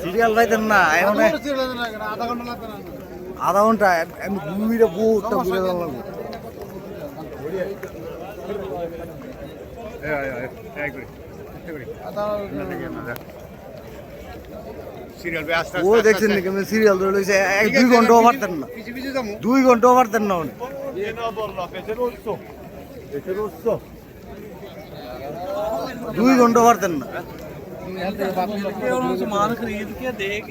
Serial পাইতেন না এখন আধা ঘন্টা আমি ঘুমিয়ে বহুটা ঘুরে গেলাম। ও দেখছেন নাকি আমি সিরিয়াল ধরে লইছে 2 ঘন্টাও পারতেন না, 2 ঘন্টাও পারতেন না উনি। 2 ঘন্টা পারতেন না। मान खरीद के देख